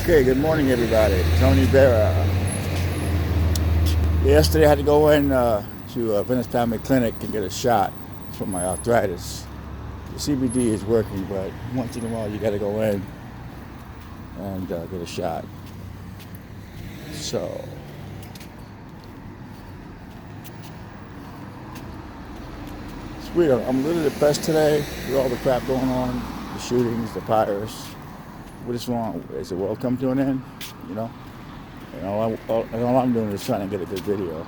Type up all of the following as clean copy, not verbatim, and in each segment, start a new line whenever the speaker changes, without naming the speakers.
Okay, good morning, everybody. Tony Vera. Yesterday, I had to go in to Venice Family Clinic and get a shot for my arthritis. The CBD is working, but once in a while, you got to go in and get a shot. So, it's weird. I'm a little depressed today with all the crap going on, the shootings, the fires. What is wrong? Is the world come to an end? You know? And all I'm doing is trying to get a good video.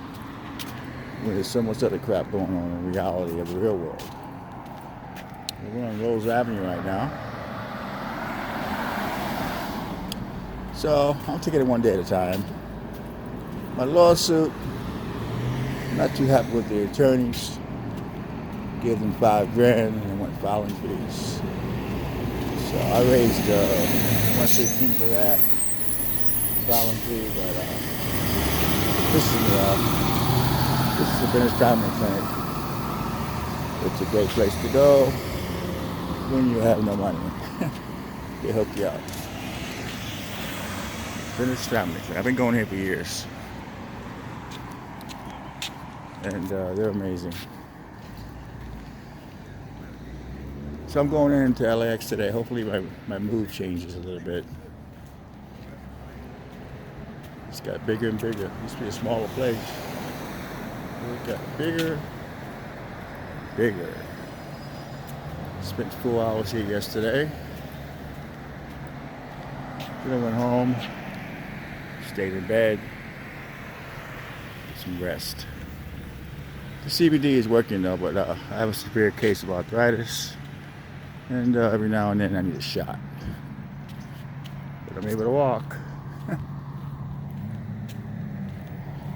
When there's so much other crap going on in reality of the real world. We're on Rose Avenue right now. So I'll take it one day at a time. My lawsuit, I'm not too happy with the attorneys. Gave them $5,000 and they went filing fees. So I raised $116 for that filing fee, but this is the Venice Family Clinic. It's a great place to go when you have no money. They hook you up. Venice Family Clinic. I've been going here for years, and they're amazing. So I'm going into LAX today. Hopefully my mood changes a little bit. It's got bigger and bigger. It used to be a smaller place. It got bigger. Spent 4 hours here yesterday. Then I went home, stayed in bed, get some rest. The CBD is working though, but I have a severe case of arthritis. And every now and then I need a shot. But I'm able to walk.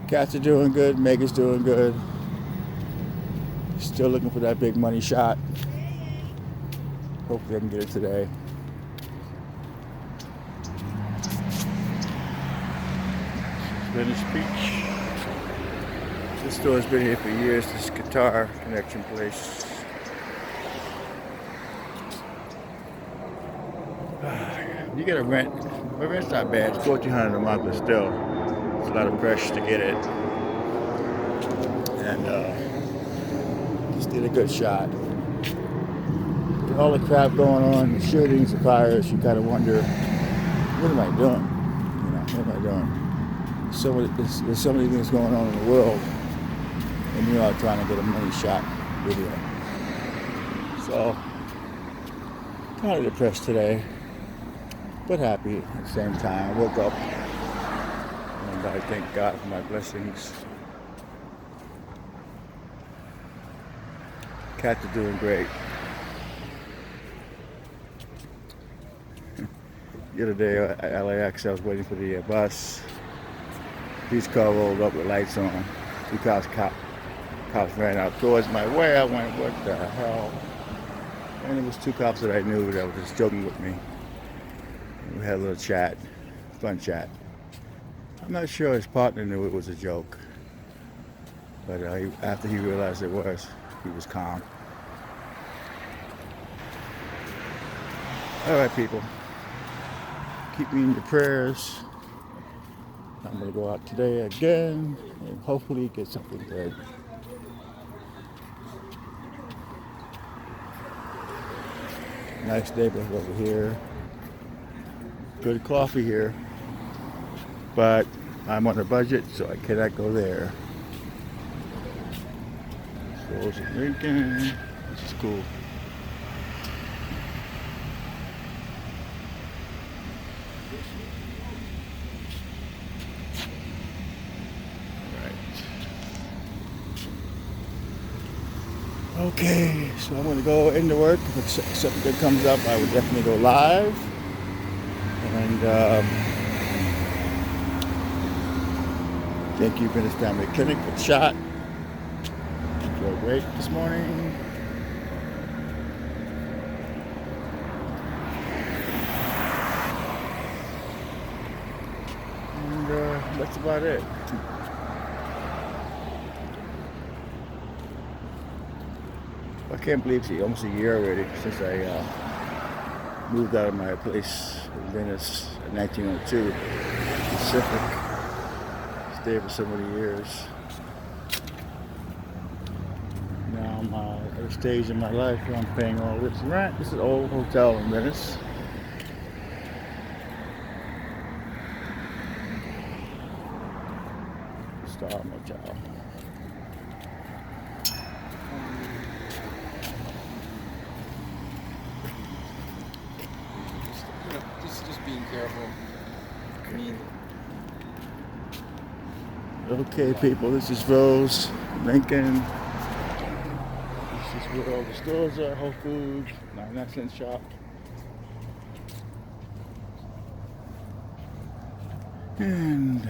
Cats are doing good. Megan's doing good. Still looking for that big money shot. Hopefully I can get it today. Venice Beach. This store's been here for years. This guitar connection place. You gotta rent. My rent's not bad. It's $1,400 a month, but still, it's a lot of pressure to get it. And just did a good shot. With all the crap going on, the shootings, the fires, you kind of wonder, what am I doing? You know, what am I doing? There's so many things going on in the world, and you're out trying to get a money shot video. So, kind of depressed today, but happy at the same time. I woke up, and I thank God for my blessings. Cats are doing great. The other day at LAX, I was waiting for the bus. Police car rolled up with lights on. Two cops ran out towards my way. I went, what the hell? And it was two cops that I knew that were just joking with me. We had a little chat, fun chat. I'm not sure his partner knew it was a joke. But after he realized it was, he was calm. All right, people. Keep me in your prayers. I'm going to go out today again and hopefully get something good. Nice neighborhood over here. Good coffee here. But I'm on a budget, so I cannot go there. So it's Lincoln. This is cool. Okay, so I'm going to go into work. If something good comes up, I would definitely go live. And thank you, Venice Family Clinic, for the shot. I feel great this morning. And that's about it. I can't believe it's almost a year already since I moved out of my place in Venice in 1902. Pacific. Stayed for so many years. Now I'm at a stage in my life where I'm paying all this rent. This is an old hotel in Venice. Star Motel.
Just being careful. I mean,
okay, people, this is Rose, Lincoln. This is where all the stores are, Whole Foods, 99-cent shop. And,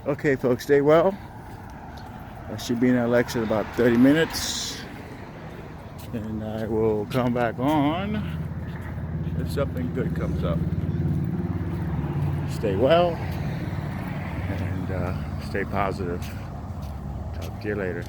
okay, folks, stay well. I should be in Alexa in about 30 minutes. And I will come back on if something good comes up. Stay well and stay positive. Talk to you later.